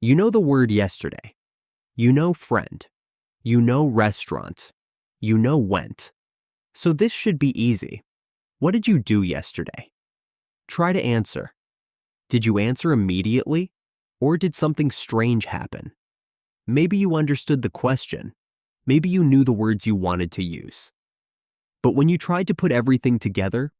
You know the word yesterday. You know friend. You know restaurant. You know went. So this should be easy. What did you do yesterday? Try to answer. Did you answer immediately? Or did something strange happen? Maybe you understood the question. Maybe you knew the words you wanted to use. But when you tried to put everything together,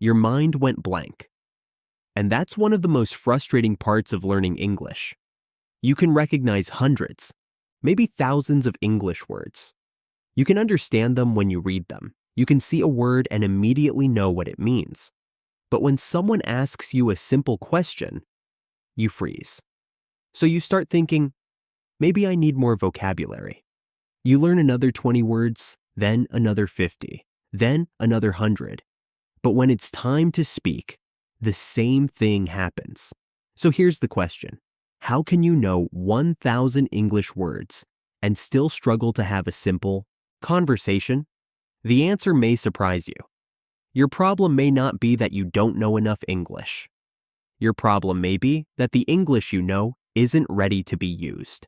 your mind went blank. And that's one of the most frustrating parts of learning English. You can recognize hundreds, maybe thousands of English words. You can understand them when you read them. You can see a word and immediately know what it means. But when someone asks you a simple question, you freeze. So you start thinking, maybe I need more vocabulary. You learn another 20 words, then another 50, then another 100. But when it's time to speak, the same thing happens. So here's the question. How can you know 1,000 English words and still struggle to have a simple conversation? The answer may surprise you. Your problem may not be that you don't know enough English. Your problem may be that the English you know isn't ready to be used.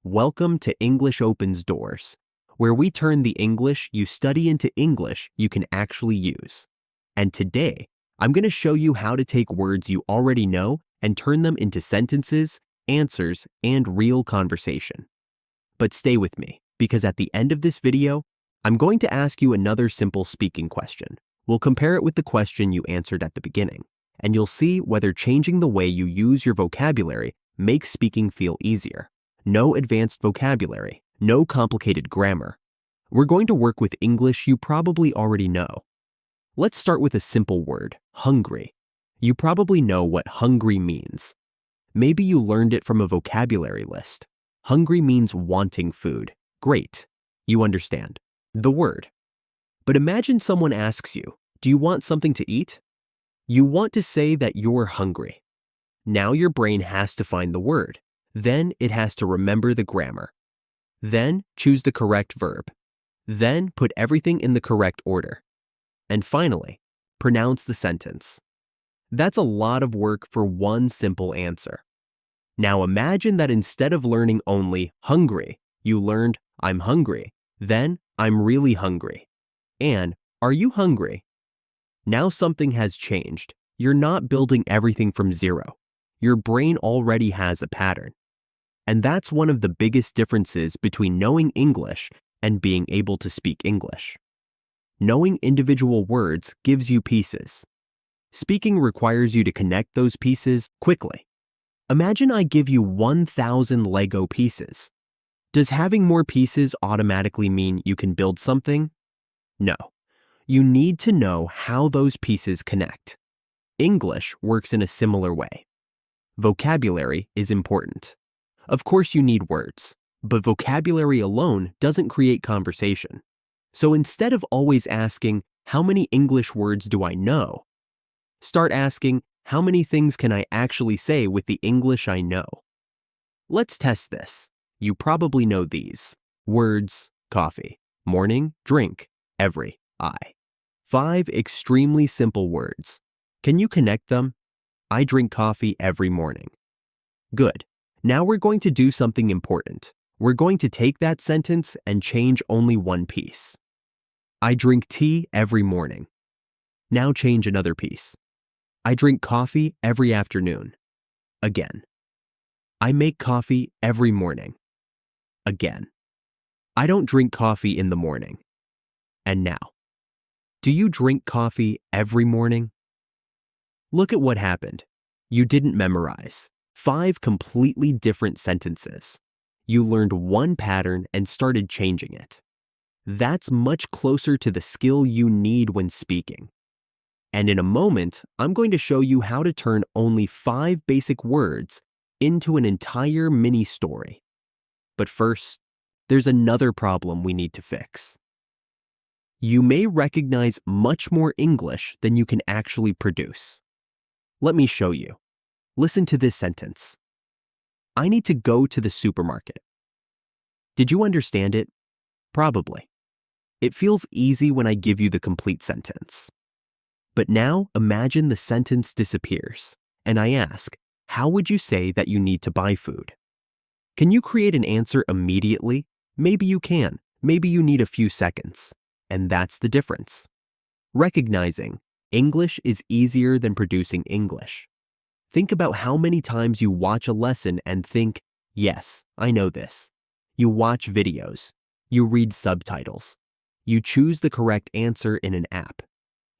Welcome to English Opens Doors, where we turn the English you study into English you can actually use. And today, I'm going to show you how to take words you already know and turn them into sentences, answers, and real conversation. But stay with me, because at the end of this video, I'm going to ask you another simple speaking question. We'll compare it with the question you answered at the beginning, and you'll see whether changing the way you use your vocabulary makes speaking feel easier. No advanced vocabulary, no complicated grammar. We're going to work with English you probably already know. Let's start with a simple word, hungry. You probably know what hungry means. Maybe you learned it from a vocabulary list. Hungry means wanting food. Great. You understand the word. But imagine someone asks you, do you want something to eat? You want to say that you're hungry. Now your brain has to find the word. Then it has to remember the grammar. Then choose the correct verb. Then put everything in the correct order. And finally, pronounce the sentence. That's a lot of work for one simple answer. Now imagine that instead of learning only hungry, you learned I'm hungry, then I'm really hungry, and are you hungry? Now something has changed. You're not building everything from zero. Your brain already has a pattern. And that's one of the biggest differences between knowing English and being able to speak English. Knowing individual words gives you pieces. Speaking requires you to connect those pieces quickly. Imagine I give you 1,000 Lego pieces. Does having more pieces automatically mean you can build something? No. You need to know how those pieces connect. English works in a similar way. Vocabulary is important. Of course you need words, but vocabulary alone doesn't create conversation. So instead of always asking, how many English words do I know? Start asking, how many things can I actually say with the English I know? Let's test this. You probably know these. Words, coffee, morning, drink, every, I. 5 extremely simple words. Can you connect them? I drink coffee every morning. Good. Now we're going to do something important. We're going to take that sentence and change only one piece. I drink tea every morning. Now change another piece. I drink coffee every afternoon. Again. I make coffee every morning. Again. I don't drink coffee in the morning. And now. Do you drink coffee every morning? Look at what happened. You didn't memorize. 5 completely different sentences. You learned one pattern and started changing it. That's much closer to the skill you need when speaking. And in a moment, I'm going to show you how to turn only 5 basic words into an entire mini story. But first, there's another problem we need to fix. You may recognize much more English than you can actually produce. Let me show you. Listen to this sentence. I need to go to the supermarket. Did you understand it? Probably. It feels easy when I give you the complete sentence. But now imagine the sentence disappears, and I ask, how would you say that you need to buy food? Can you create an answer immediately? Maybe you can. Maybe you need a few seconds. And that's the difference. Recognizing English is easier than producing English. Think about how many times you watch a lesson and think, yes, I know this. You watch videos. You read subtitles. You choose the correct answer in an app.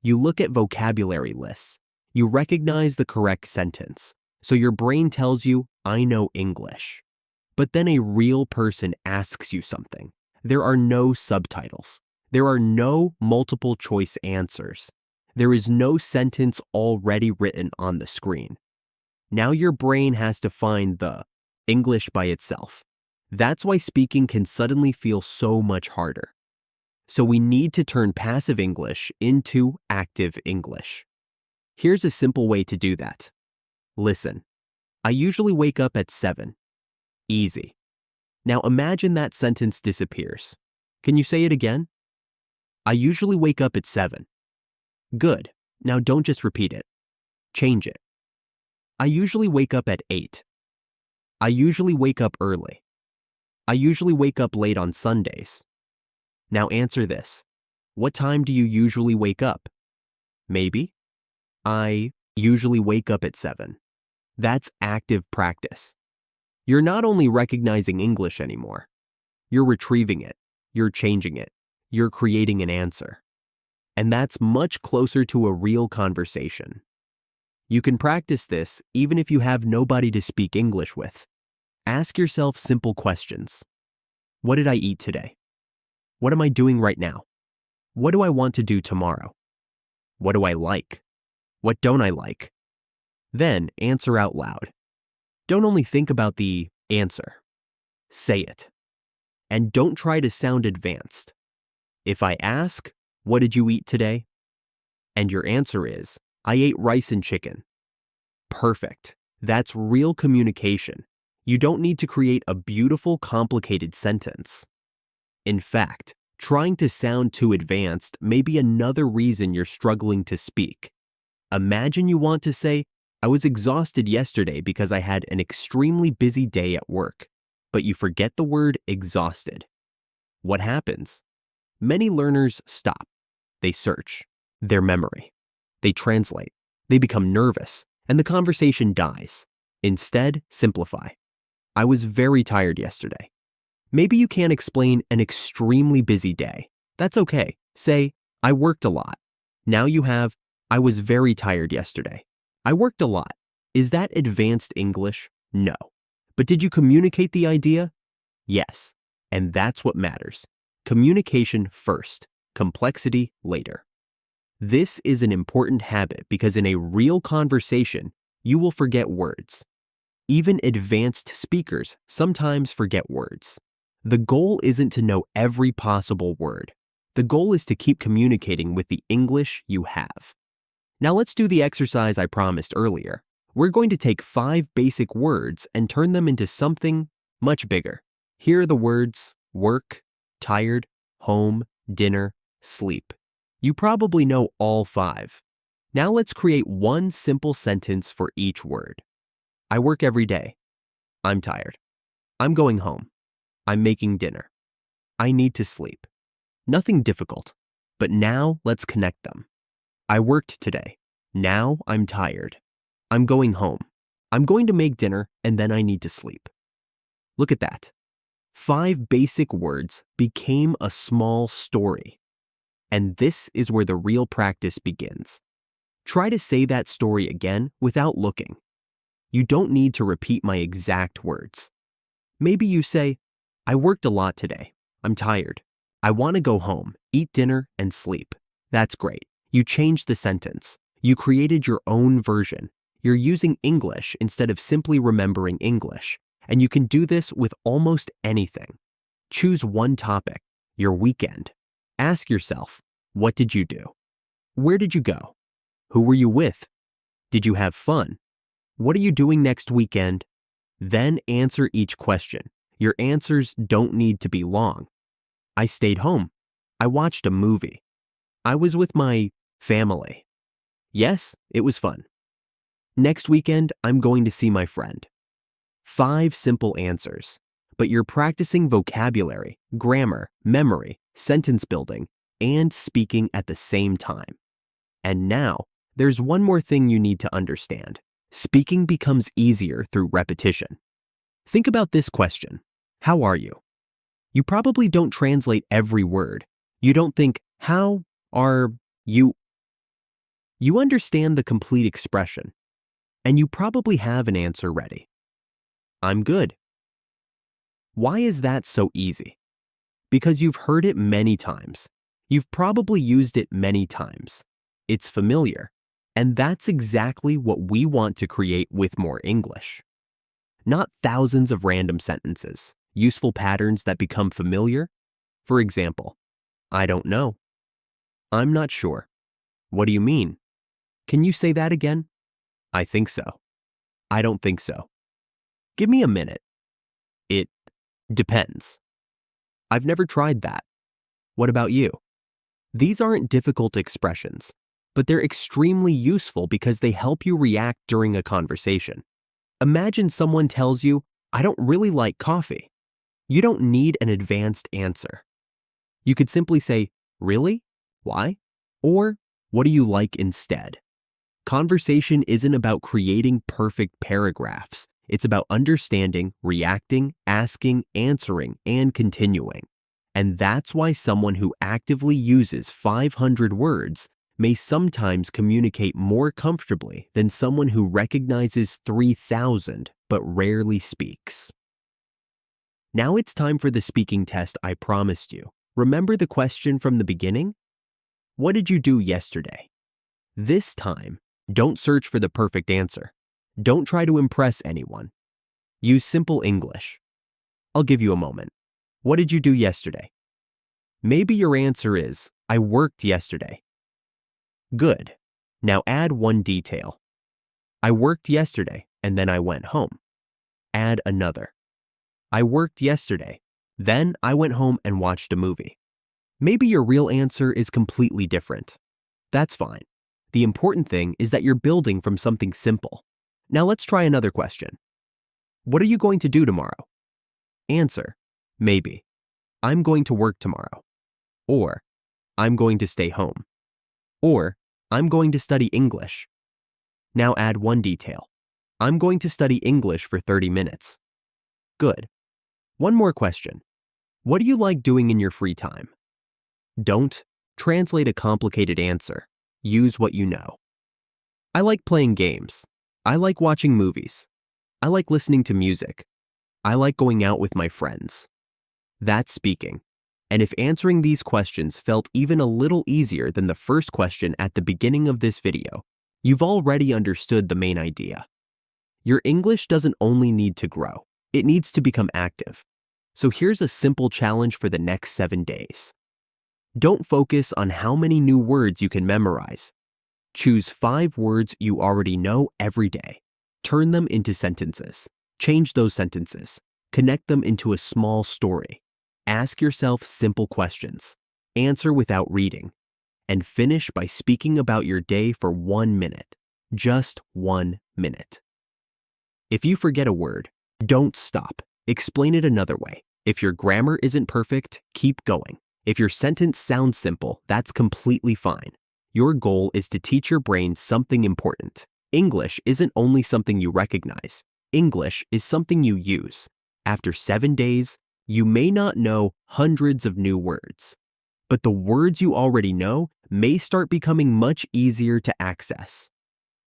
You look at vocabulary lists. You recognize the correct sentence. So your brain tells you, I know English. But then a real person asks you something. There are no subtitles. There are no multiple choice answers. There is no sentence already written on the screen. Now your brain has to find the English by itself. That's why speaking can suddenly feel so much harder. So we need to turn passive English into active English. Here's a simple way to do that. Listen, I usually wake up at 7. Easy. Now imagine that sentence disappears. Can you say it again? I usually wake up at 7. Good. Now don't just repeat it. Change it. I usually wake up at 8. I usually wake up early. I usually wake up late on Sundays. Now answer this. What time do you usually wake up? Maybe. I usually wake up at 7. That's active practice. You're not only recognizing English anymore. You're retrieving it. You're changing it. You're creating an answer. And that's much closer to a real conversation. You can practice this even if you have nobody to speak English with. Ask yourself simple questions. What did I eat today? What am I doing right now? What do I want to do tomorrow? What do I like? What don't I like? Then answer out loud. Don't only think about the answer. Say it. And don't try to sound advanced. If I ask, what did you eat today? And your answer is, I ate rice and chicken. Perfect. That's real communication. You don't need to create a beautiful, complicated sentence. In fact, trying to sound too advanced may be another reason you're struggling to speak. Imagine you want to say, I was exhausted yesterday because I had an extremely busy day at work, but you forget the word exhausted. What happens? Many learners stop. They search. Their memory. They translate. They become nervous, and the conversation dies. Instead, simplify. I was very tired yesterday. Maybe you can't explain an extremely busy day. That's okay. Say, I worked a lot. Now you have, I was very tired yesterday. I worked a lot. Is that advanced English? No. But did you communicate the idea? Yes. And that's what matters. Communication first, complexity later. This is an important habit because in a real conversation, you will forget words. Even advanced speakers sometimes forget words. The goal isn't to know every possible word. The goal is to keep communicating with the English you have. Now let's do the exercise I promised earlier. We're going to take 5 basic words and turn them into something much bigger. Here are the words work, tired, home, dinner, sleep. You probably know all 5. Now let's create one simple sentence for each word. I work every day. I'm tired. I'm going home. I'm making dinner. I need to sleep. Nothing difficult, but now let's connect them. I worked today. Now I'm tired. I'm going home. I'm going to make dinner and then I need to sleep. Look at that. 5 basic words became a small story. And this is where the real practice begins. Try to say that story again without looking. You don't need to repeat my exact words. Maybe you say, I worked a lot today. I'm tired. I want to go home, eat dinner, and sleep. That's great. You changed the sentence. You created your own version. You're using English instead of simply remembering English. And you can do this with almost anything. Choose one topic, your weekend. Ask yourself, what did you do? Where did you go? Who were you with? Did you have fun? What are you doing next weekend? Then answer each question. Your answers don't need to be long. I stayed home. I watched a movie. I was with my family. Yes, it was fun. Next weekend, I'm going to see my friend. 5 simple answers. But you're practicing vocabulary, grammar, memory, sentence building, and speaking at the same time. And now, there's one more thing you need to understand. Speaking becomes easier through repetition. Think about this question. How are you? You probably don't translate every word. You don't think, how are you? You understand the complete expression, and you probably have an answer ready. I'm good. Why is that so easy? Because you've heard it many times. You've probably used it many times. It's familiar, and that's exactly what we want to create with More English. Not thousands of random sentences, useful patterns that become familiar. For example, I don't know. I'm not sure. What do you mean? Can you say that again? I think so. I don't think so. Give me a minute. It depends. I've never tried that. What about you? These aren't difficult expressions, but they're extremely useful because they help you react during a conversation. Imagine someone tells you, I don't really like coffee. You don't need an advanced answer. You could simply say, really? Why? Or, what do you like instead? Conversation isn't about creating perfect paragraphs. It's about understanding, reacting, asking, answering, and continuing. And that's why someone who actively uses 500 words may sometimes communicate more comfortably than someone who recognizes 3,000 but rarely speaks. Now it's time for the speaking test I promised you. Remember the question from the beginning? What did you do yesterday? This time, don't search for the perfect answer. Don't try to impress anyone. Use simple English. I'll give you a moment. What did you do yesterday? Maybe your answer is, I worked yesterday. Good. Now add one detail. I worked yesterday and then I went home. Add another. I worked yesterday, then I went home and watched a movie. Maybe your real answer is completely different. That's fine. The important thing is that you're building from something simple. Now let's try another question. What are you going to do tomorrow? Answer, maybe. I'm going to work tomorrow. Or, I'm going to stay home. Or, I'm going to study English. Now add one detail. I'm going to study English for 30 minutes. Good. One more question. What do you like doing in your free time? Don't translate a complicated answer. Use what you know. I like playing games. I like watching movies. I like listening to music. I like going out with my friends. That's speaking. And if answering these questions felt even a little easier than the first question at the beginning of this video, you've already understood the main idea. Your English doesn't only need to grow, it needs to become active. So here's a simple challenge for the next 7 days. Don't focus on how many new words you can memorize. Choose 5 words you already know every day. Turn them into sentences. Change those sentences. Connect them into a small story. Ask yourself simple questions. Answer without reading. And finish by speaking about your day for 1 minute. Just 1 minute. If you forget a word, don't stop. Explain it another way. If your grammar isn't perfect, keep going. If your sentence sounds simple, that's completely fine. Your goal is to teach your brain something important. English isn't only something you recognize. English is something you use. After 7 days, you may not know hundreds of new words, but the words you already know may start becoming much easier to access.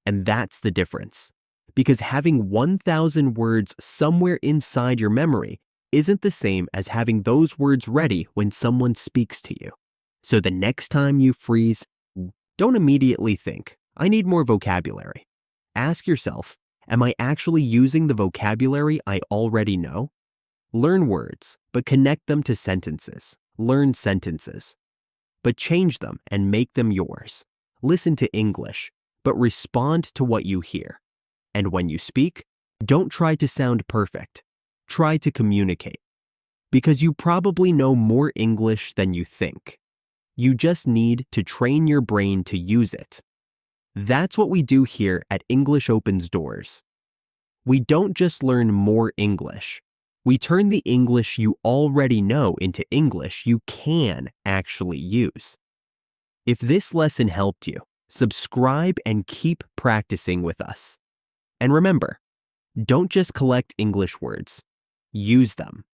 And that's the difference. Because having 1,000 words somewhere inside your memory isn't the same as having those words ready when someone speaks to you. So the next time you freeze, don't immediately think, I need more vocabulary. Ask yourself, am I actually using the vocabulary I already know? Learn words, but connect them to sentences. Learn sentences, but change them and make them yours. Listen to English, but respond to what you hear. And when you speak, don't try to sound perfect. Try to communicate. Because you probably know more English than you think. You just need to train your brain to use it. That's what we do here at English Opens Doors. We don't just learn more English. We turn the English you already know into English you can actually use. If this lesson helped you, subscribe and keep practicing with us. And remember, don't just collect English words. Use them.